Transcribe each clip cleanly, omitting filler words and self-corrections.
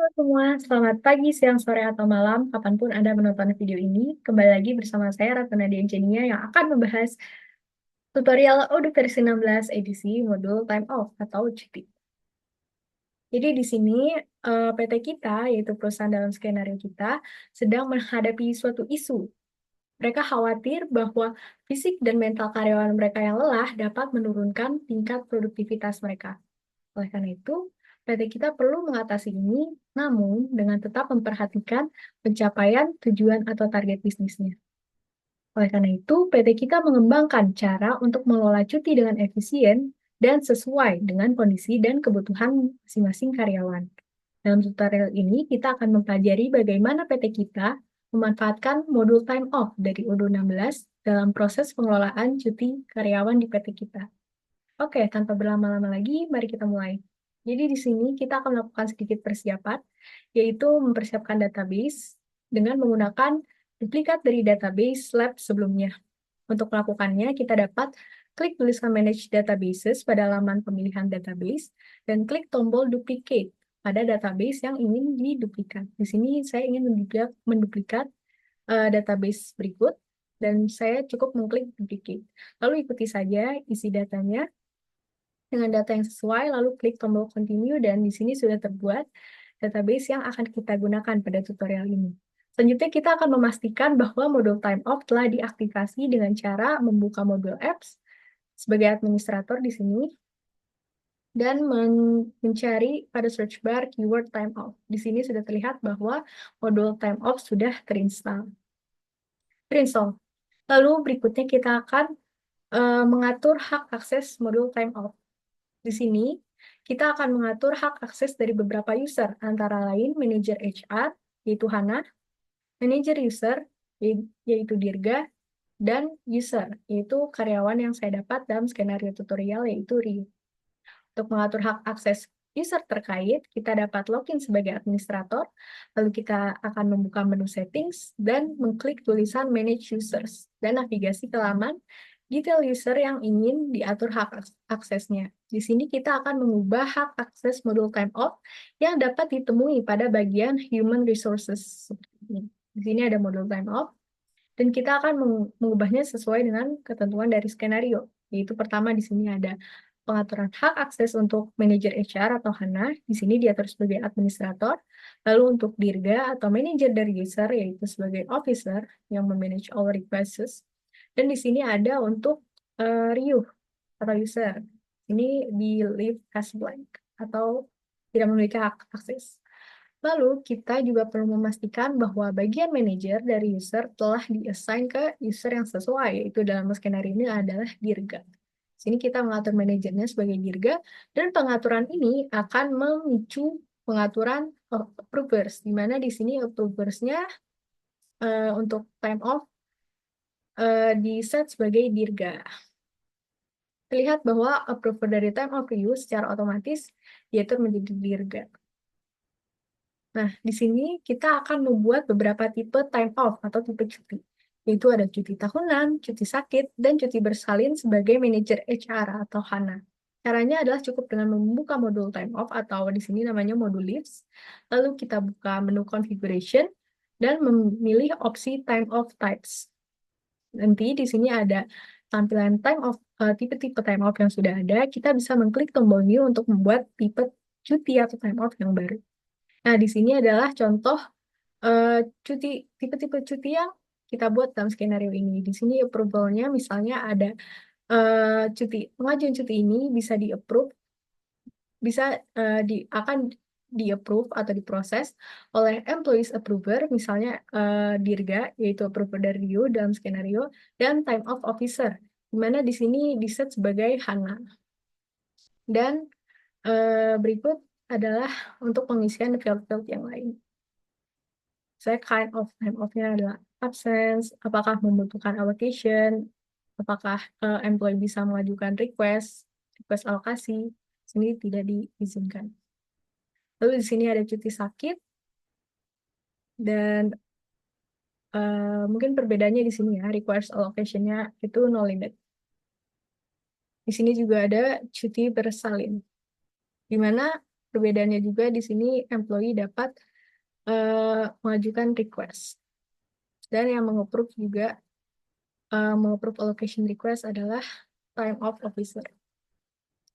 Halo semua, selamat pagi, siang, sore, atau malam, kapanpun Anda menonton video ini. Kembali lagi bersama saya, Ratna Nadia Jenia, yang akan membahas tutorial Odoo versi 16 edisi modul Time Off atau cuti. Jadi di sini PT kita, yaitu perusahaan dalam skenario kita, sedang menghadapi suatu isu. Mereka khawatir bahwa fisik dan mental karyawan mereka yang lelah dapat menurunkan tingkat produktivitas mereka. Oleh karena itu, PT kita perlu mengatasi ini, namun dengan tetap memperhatikan pencapaian tujuan atau target bisnisnya. Oleh karena itu, PT kita mengembangkan cara untuk mengelola cuti dengan efisien dan sesuai dengan kondisi dan kebutuhan masing-masing karyawan. Dalam tutorial ini, kita akan mempelajari bagaimana PT kita memanfaatkan modul time off dari Odoo 16 dalam proses pengelolaan cuti karyawan di PT kita. Oke, tanpa berlama-lama lagi, mari kita mulai. Jadi di sini kita akan melakukan sedikit persiapan, yaitu mempersiapkan database dengan menggunakan duplikat dari database lab sebelumnya. Untuk melakukannya, kita dapat klik tulisan Manage Databases pada halaman pemilihan database, dan klik tombol Duplicate pada database yang ingin diduplikat. Di sini saya ingin menduplikat database berikut, dan saya cukup mengklik Duplicate. Lalu ikuti saja isi datanya dengan data yang sesuai, lalu klik tombol continue, dan di sini sudah terbuat database yang akan kita gunakan pada tutorial ini. Selanjutnya kita akan memastikan bahwa modul time off telah diaktifasi dengan cara membuka modul apps sebagai administrator di sini, dan mencari pada search bar keyword time off. Di sini sudah terlihat bahwa modul time off sudah terinstall. Lalu berikutnya kita akan mengatur hak akses modul time off. Di sini, kita akan mengatur hak akses dari beberapa user, antara lain manajer HR, yaitu Hana, manajer user, yaitu Dirga, dan user, yaitu karyawan yang saya dapat dalam skenario tutorial, yaitu Rio. Untuk mengatur hak akses user terkait, kita dapat login sebagai administrator, lalu kita akan membuka menu settings, dan mengklik tulisan Manage Users, dan navigasi ke halaman detail user yang ingin diatur hak aksesnya. Di sini kita akan mengubah hak akses modul time off yang dapat ditemui pada bagian Human Resources. Di sini ada modul time off, dan kita akan mengubahnya sesuai dengan ketentuan dari skenario. Yaitu pertama di sini ada pengaturan hak akses untuk manajer HR atau Hana, di sini diatur sebagai administrator. Lalu untuk Dirga atau manajer dari user, yaitu sebagai officer yang memanage all requests. Dan di sini ada untuk Ryu atau user. Ini di leave as blank atau tidak memiliki hak akses. Lalu kita juga perlu memastikan bahwa bagian manajer dari user telah diassign ke user yang sesuai, yaitu dalam skenario ini adalah Dirga. Sini kita mengatur manajernya sebagai Dirga, dan pengaturan ini akan memicu pengaturan approvers, di mana di sini approversnya untuk time off di set sebagai Dirga. Terlihat bahwa approver dari time of use secara otomatis diatur menjadi Dirga. Nah, di sini kita akan membuat beberapa tipe time off atau tipe cuti, yaitu ada cuti tahunan, cuti sakit, dan cuti bersalin sebagai manajer HR atau HANA. Caranya adalah cukup dengan membuka modul time off atau di sini namanya modul leaves, lalu kita buka menu configuration, dan memilih opsi time off types. Nanti di sini ada tampilan tipe-tipe time off yang sudah ada. Kita bisa mengklik tombol new untuk membuat tipe cuti atau time off yang baru. Nah, di sini adalah contoh tipe-tipe cuti yang kita buat dalam skenario ini. Di sini approval-nya misalnya ada pengajuan cuti ini bisa di-approve, bisa akan di-approve atau diproses oleh employees approver, misalnya Dirga, yaitu approver dari you dalam skenario, dan time off officer, di mana di sini di-set sebagai Hana. Dan berikut adalah untuk pengisian field-field yang lain. Saya kind of time off-nya adalah absence, apakah membutuhkan allocation, apakah employee bisa mengajukan request alokasi, sini tidak diizinkan. Lalu di sini ada cuti sakit, dan mungkin perbedaannya di sini ya, requires allocation-nya itu no limit. Di sini juga ada cuti bersalin, di mana Perbedaannya juga di sini employee dapat mengajukan request. Dan yang mengapprove juga mengapprove allocation request adalah time off officer.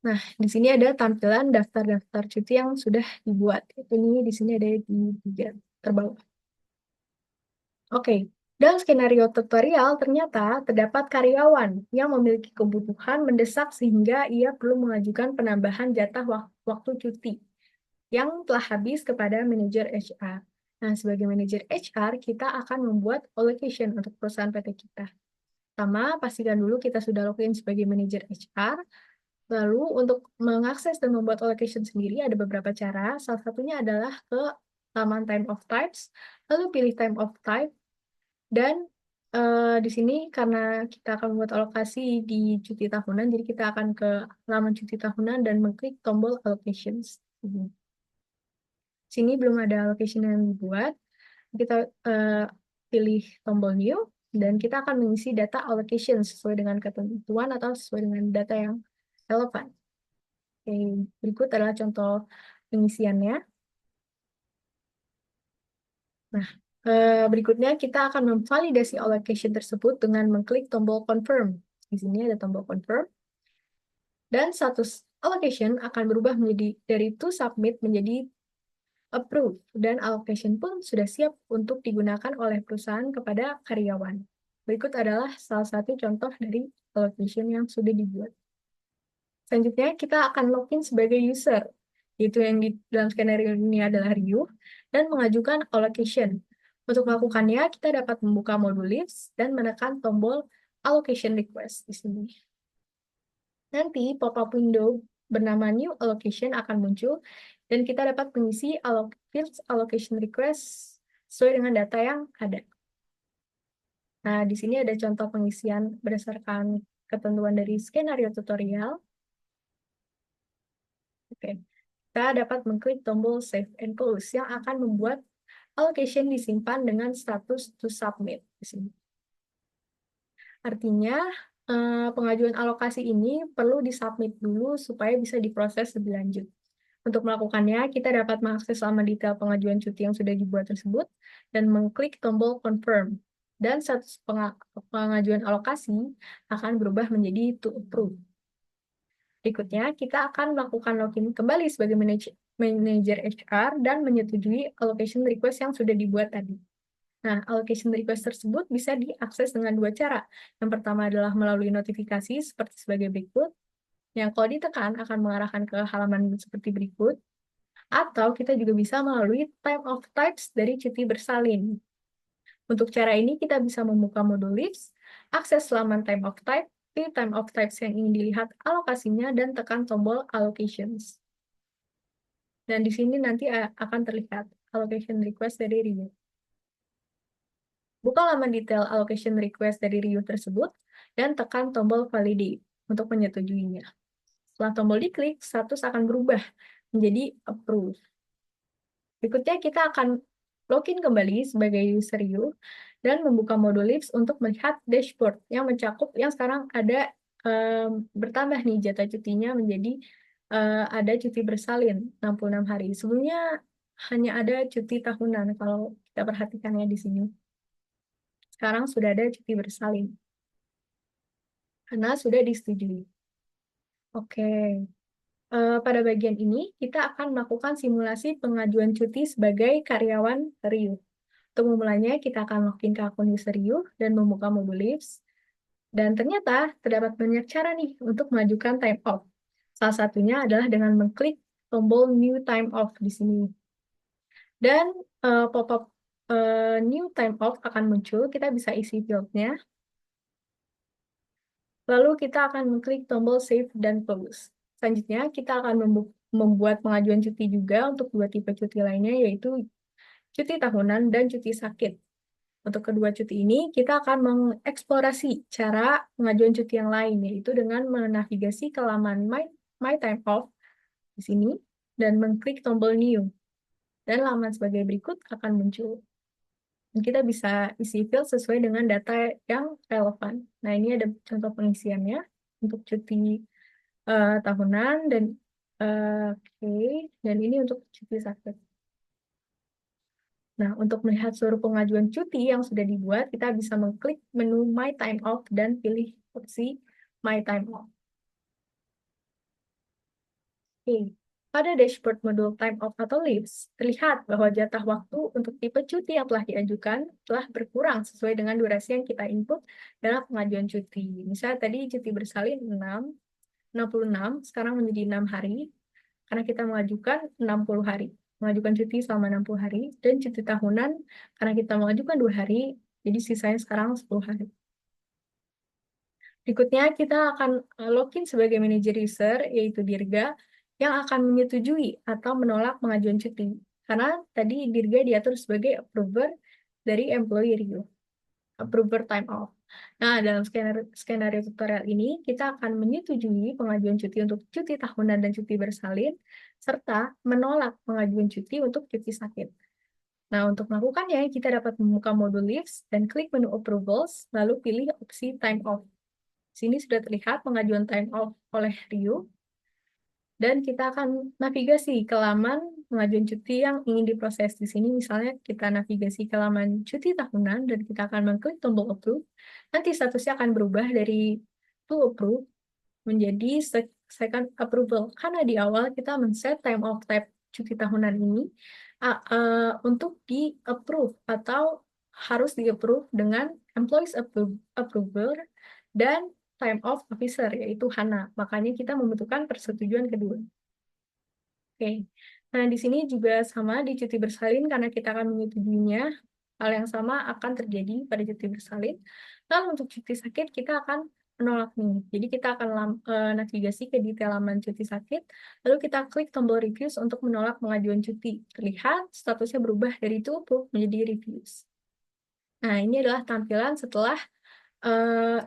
Nah, di sini ada tampilan daftar-daftar cuti yang sudah dibuat. Ini di sini ada di bagian terbawah. Oke, dalam skenario tutorial ternyata terdapat karyawan yang memiliki kebutuhan mendesak sehingga ia perlu mengajukan penambahan jatah waktu cuti yang telah habis kepada manajer HR. Nah, sebagai manajer HR, kita akan membuat allocation untuk perusahaan PT kita. Pertama, pastikan dulu kita sudah login sebagai manajer HR. Lalu, untuk mengakses dan membuat allocation sendiri ada beberapa cara. Salah satunya adalah ke halaman time of types, lalu pilih time of type, dan di sini karena kita akan membuat alokasi di cuti tahunan, jadi kita akan ke halaman cuti tahunan dan mengklik tombol allocations. Sini belum ada allocation yang dibuat. Kita pilih tombol new, dan kita akan mengisi data allocation sesuai dengan ketentuan atau sesuai dengan data yang relevan. Oke, berikut adalah contoh pengisiannya. Nah, berikutnya kita akan memvalidasi allocation tersebut dengan mengklik tombol confirm. Di sini ada tombol confirm. Dan status allocation akan berubah menjadi dari to submit menjadi approve, dan allocation pun sudah siap untuk digunakan oleh perusahaan kepada karyawan. Berikut adalah salah satu contoh dari allocation yang sudah dibuat. Selanjutnya, kita akan login sebagai user, yaitu yang di dalam skenario ini adalah Ryu, dan mengajukan allocation. Untuk melakukannya, kita dapat membuka modul Leaves dan menekan tombol allocation request di sini. Nanti pop-up window bernama New Allocation akan muncul, dan kita dapat mengisi fields allocation request sesuai dengan data yang ada. Nah, di sini ada contoh pengisian berdasarkan ketentuan dari skenario tutorial. Oke, kita dapat mengklik tombol Save and Close yang akan membuat allocation disimpan dengan status to submit di sini. Artinya, pengajuan alokasi ini perlu disubmit dulu supaya bisa diproses lebih lanjut. Untuk melakukannya, kita dapat mengakses halaman detail pengajuan cuti yang sudah dibuat tersebut dan mengklik tombol confirm. Dan status pengajuan alokasi akan berubah menjadi to approve. Berikutnya, kita akan melakukan login kembali sebagai manajer HR dan menyetujui allocation request yang sudah dibuat tadi. Nah, allocation request tersebut bisa diakses dengan dua cara. Yang pertama adalah melalui notifikasi seperti sebagai berikut, yang kalau ditekan akan mengarahkan ke halaman seperti berikut, atau kita juga bisa melalui time of types dari cuti bersalin. Untuk cara ini, kita bisa membuka modul Leaves, akses halaman time of type, pilih time of types yang ingin dilihat alokasinya, dan tekan tombol allocations. Dan di sini nanti akan terlihat allocation request dari Ryu. Buka halaman detail allocation request dari Ryu tersebut, dan tekan tombol validate untuk menyetujuinya. Setelah tombol diklik, status akan berubah menjadi approve. Berikutnya kita akan login kembali sebagai user Ryu dan membuka modul Leaves untuk melihat dashboard yang mencakup yang sekarang ada bertambah nih jatah cutinya menjadi ada cuti bersalin 66 hari. Sebelumnya hanya ada cuti tahunan kalau kita perhatikannya di sini. Sekarang sudah ada cuti bersalin karena sudah disetujui. Oke. Pada bagian ini, kita akan melakukan simulasi pengajuan cuti sebagai karyawan Ryu. Untuk memulainya, kita akan login ke akun user Ryu dan membuka modul Leaves. Dan ternyata, terdapat banyak cara nih untuk mengajukan time off. Salah satunya adalah dengan mengklik tombol New Time Off di sini. Dan pop-up New Time Off akan muncul, kita bisa isi field-nya. Lalu kita akan mengklik tombol Save dan Close. Selanjutnya, kita akan membuat pengajuan cuti juga untuk dua tipe cuti lainnya, yaitu cuti tahunan dan cuti sakit. Untuk kedua cuti ini, kita akan mengeksplorasi cara pengajuan cuti yang lain, yaitu dengan menavigasi ke halaman My Time Off di sini, dan mengklik tombol New. Dan halaman sebagai berikut akan muncul. Dan kita bisa isi field sesuai dengan data yang relevan. Nah, ini ada contoh pengisiannya untuk cuti tahunan dan Oke, dan ini untuk cuti sakit. Nah, untuk melihat seluruh pengajuan cuti yang sudah dibuat, kita bisa mengklik menu My Time Off dan pilih opsi My Time Off. Oke. Pada dashboard modul Time Off atau Leaves, terlihat bahwa jatah waktu untuk tipe cuti yang telah diajukan telah berkurang sesuai dengan durasi yang kita input dalam pengajuan cuti. Misalnya tadi cuti bersalin 66, sekarang menjadi 6 hari, karena kita mengajukan 60 hari. Mengajukan cuti selama 60 hari, dan cuti tahunan, karena kita mengajukan 2 hari, jadi sisanya sekarang 10 hari. Berikutnya, kita akan login sebagai manajer user, yaitu Dirga, yang akan menyetujui atau menolak pengajuan cuti. Karena tadi Dirga diatur sebagai approver dari employee review, approver time off. Nah, dalam skenario tutorial ini, kita akan menyetujui pengajuan cuti untuk cuti tahunan dan cuti bersalin, serta menolak pengajuan cuti untuk cuti sakit. Nah, untuk melakukannya, kita dapat membuka modul Leaves dan klik menu Approvals, lalu pilih opsi Time Off. Sini sudah terlihat pengajuan time off oleh Rio, dan kita akan navigasi ke laman pengajuan cuti yang ingin diproses. Di sini misalnya kita navigasi ke laman cuti tahunan, dan kita akan mengklik tombol approve. Nanti statusnya akan berubah dari to approve menjadi second approval, karena di awal kita men-set time off type cuti tahunan ini untuk di-approve atau harus di-approve dengan employees approver dan time off officer, yaitu HANA. Makanya kita membutuhkan persetujuan kedua. Oke. Nah, di sini juga sama di cuti bersalin, karena kita akan menyetujuinya, hal yang sama akan terjadi pada cuti bersalin. Lalu untuk cuti sakit, kita akan menolak nih. Jadi kita akan navigasi ke detail laman cuti sakit, lalu kita klik tombol reviews untuk menolak pengajuan cuti. Terlihat statusnya berubah dari to approve menjadi reviews. Nah, ini adalah tampilan setelah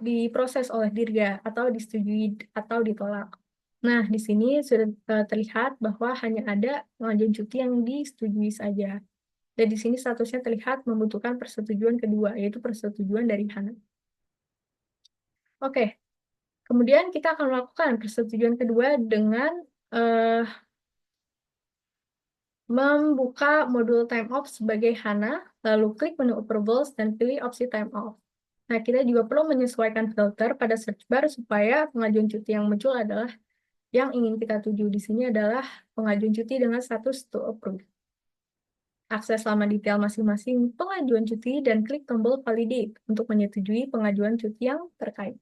diproses oleh Dirga atau disetujui atau ditolak. Nah, di sini sudah terlihat bahwa hanya ada pengajuan cuti yang disetujui saja. Dan di sini statusnya terlihat membutuhkan persetujuan kedua, yaitu persetujuan dari Hana. Oke, kemudian kita akan melakukan persetujuan kedua dengan membuka modul time off sebagai Hana, lalu klik menu approvals dan pilih opsi time off. Nah, kita juga perlu menyesuaikan filter pada search bar supaya pengajuan cuti yang muncul adalah yang ingin kita tuju. Di sini adalah pengajuan cuti dengan status to approve. Akses laman detail masing-masing pengajuan cuti dan klik tombol validate untuk menyetujui pengajuan cuti yang terkait.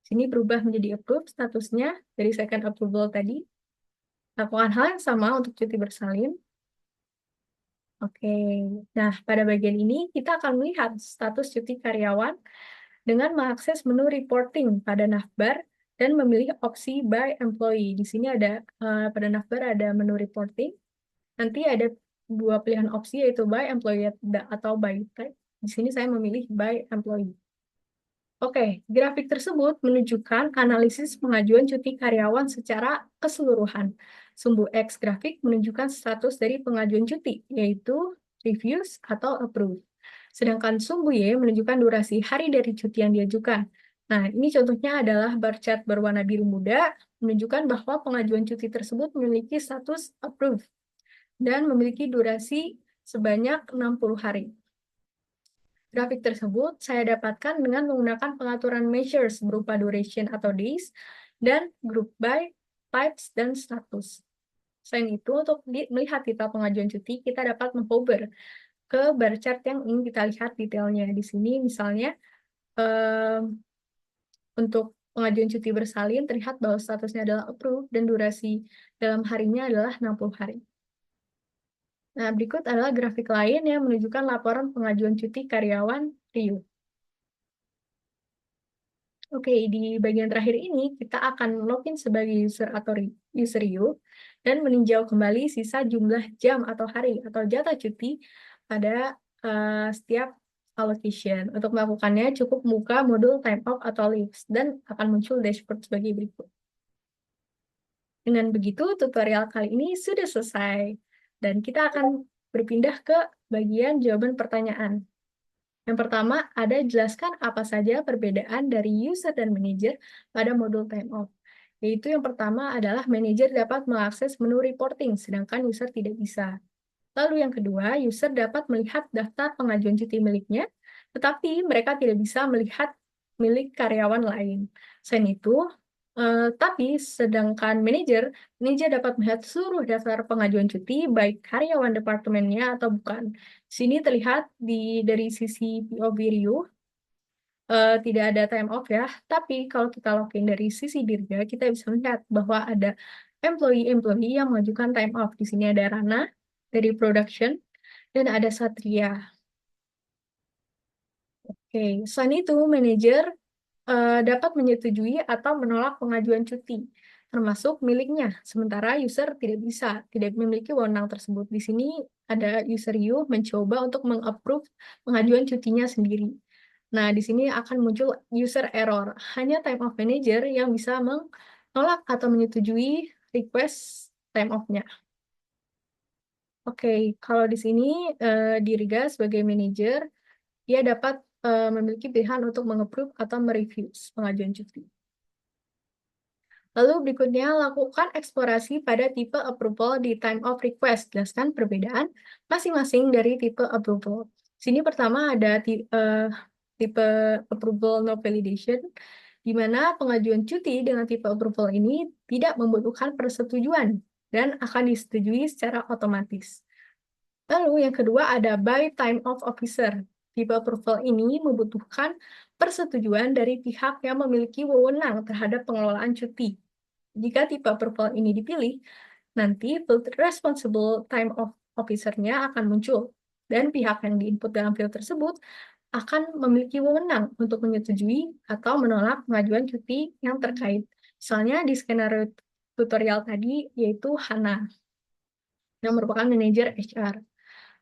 Sini berubah menjadi approve statusnya dari second approval tadi. Lakukan hal yang sama untuk cuti bersalin. Oke, nah pada bagian ini kita akan melihat status cuti karyawan dengan mengakses menu reporting pada navbar dan memilih opsi by employee. Di sini ada pada navbar ada menu reporting. Nanti ada dua pilihan opsi, yaitu by employee atau by type. Di sini saya memilih by employee. Oke, grafik tersebut menunjukkan analisis pengajuan cuti karyawan secara keseluruhan. Sumbu X grafik menunjukkan status dari pengajuan cuti, yaitu reviews atau approve. Sedangkan sumbu Y menunjukkan durasi hari dari cuti yang diajukan. Nah, ini contohnya adalah bar chart berwarna biru muda, menunjukkan bahwa pengajuan cuti tersebut memiliki status approve dan memiliki durasi sebanyak 60 hari. Grafik tersebut saya dapatkan dengan menggunakan pengaturan measures berupa duration atau days, dan group by, types, dan status. Selain itu, untuk melihat detail pengajuan cuti, kita dapat menghover ke bar chart yang ingin kita lihat detailnya. Di sini misalnya, untuk pengajuan cuti bersalin, terlihat bahwa statusnya adalah approve dan durasi dalam harinya adalah 60 hari. Nah, berikut adalah grafik lain yang menunjukkan laporan pengajuan cuti karyawan Rio. Oke, di bagian terakhir ini kita akan login sebagai user atau user Rio dan meninjau kembali sisa jumlah jam atau hari atau jatah cuti pada setiap allocation. Untuk melakukannya cukup buka modul time off atau leaves dan akan muncul dashboard sebagai berikut. Dengan begitu, tutorial kali ini sudah selesai dan kita akan berpindah ke bagian jawaban pertanyaan. Yang pertama, ada jelaskan apa saja perbedaan dari user dan manager pada modul time off. yaitu yang pertama adalah manajer dapat mengakses menu reporting, sedangkan user tidak bisa. Lalu yang kedua, user dapat melihat daftar pengajuan cuti miliknya, tetapi mereka tidak bisa melihat milik karyawan lain. Selain itu, tapi sedangkan manajer dapat melihat seluruh daftar pengajuan cuti, baik karyawan departemennya atau bukan. Di sini terlihat dari sisi POV Ryu, tidak ada time off ya, tapi kalau kita login dari sisi Dirga, kita bisa melihat bahwa ada employee-employee yang mengajukan time off. Di sini ada Rana dari production, dan ada Satria. Oke, selain itu, manajer dapat menyetujui atau menolak pengajuan cuti, termasuk miliknya, sementara user tidak memiliki wewenang tersebut. Di sini ada user you mencoba untuk mengapprove pengajuan cutinya sendiri. Nah, di sini akan muncul user error. Hanya time off manager yang bisa menolak atau menyetujui request time off-nya. Oke, kalau di sini Dirga sebagai manajer, dia dapat memiliki pilihan untuk meng-approve atau mereview pengajuan cuti. Lalu berikutnya, lakukan eksplorasi pada tipe approval di time of request. Jelaskan perbedaan masing-masing dari tipe approval. Sini pertama ada tipe approval no validation, di mana pengajuan cuti dengan tipe approval ini tidak membutuhkan persetujuan dan akan disetujui secara otomatis. Lalu yang kedua ada by time of officer. Tipe approval ini membutuhkan persetujuan dari pihak yang memiliki wewenang terhadap pengelolaan cuti. Jika tipe approval ini dipilih, nanti field responsible time of officer-nya akan muncul, dan pihak yang diinput dalam field tersebut akan memiliki wewenang untuk menyetujui atau menolak pengajuan cuti yang terkait. Misalnya di skenario tutorial tadi, yaitu Hana, yang merupakan manajer HR.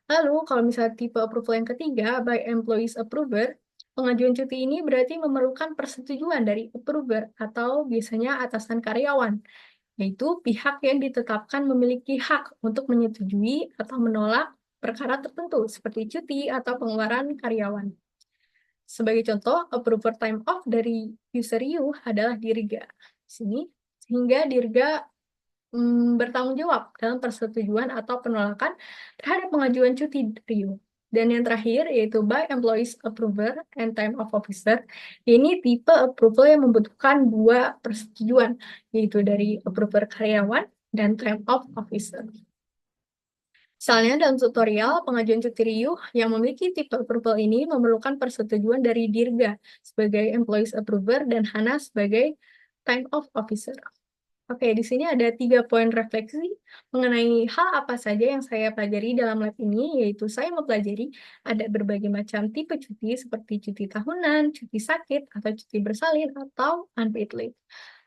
Lalu, kalau misalnya tipe approval yang ketiga, by employees approver, pengajuan cuti ini berarti memerlukan persetujuan dari approver atau biasanya atasan karyawan, yaitu pihak yang ditetapkan memiliki hak untuk menyetujui atau menolak perkara tertentu, seperti cuti atau pengeluaran karyawan. Sebagai contoh, approver time off dari user you adalah Dirga. Sini, sehingga Dirga bertanggung jawab dalam persetujuan atau penolakan terhadap pengajuan cuti Rio. Dan yang terakhir yaitu by employees approver and time of officer. Ini tipe approval yang membutuhkan dua persetujuan, yaitu dari approver karyawan dan time of officer. Misalnya dalam tutorial pengajuan cuti Rio yang memiliki tipe approval ini memerlukan persetujuan dari Dirga sebagai employees approver dan Hana sebagai time of officer. Oke, di sini ada 3 poin refleksi mengenai hal apa saja yang saya pelajari dalam lab ini, yaitu saya mempelajari ada berbagai macam tipe cuti seperti cuti tahunan, cuti sakit, atau cuti bersalin, atau unpaid leave.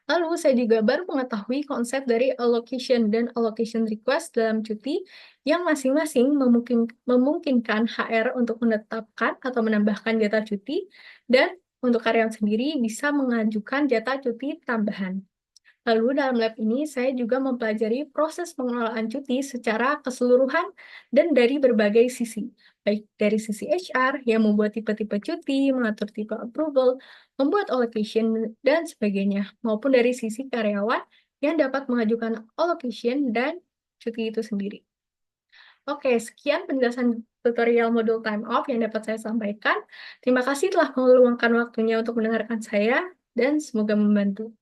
Lalu saya juga baru mengetahui konsep dari allocation dan allocation request dalam cuti yang masing-masing memungkinkan HR untuk menetapkan atau menambahkan jatah cuti, dan untuk karyawan sendiri bisa mengajukan jatah cuti tambahan. Lalu dalam lab ini saya juga mempelajari proses pengelolaan cuti secara keseluruhan dan dari berbagai sisi, baik dari sisi HR yang membuat tipe-tipe cuti, mengatur tipe approval, membuat allocation, dan sebagainya, maupun dari sisi karyawan yang dapat mengajukan allocation dan cuti itu sendiri. Oke, sekian penjelasan tutorial modul time off yang dapat saya sampaikan. Terima kasih telah meluangkan waktunya untuk mendengarkan saya, dan semoga membantu.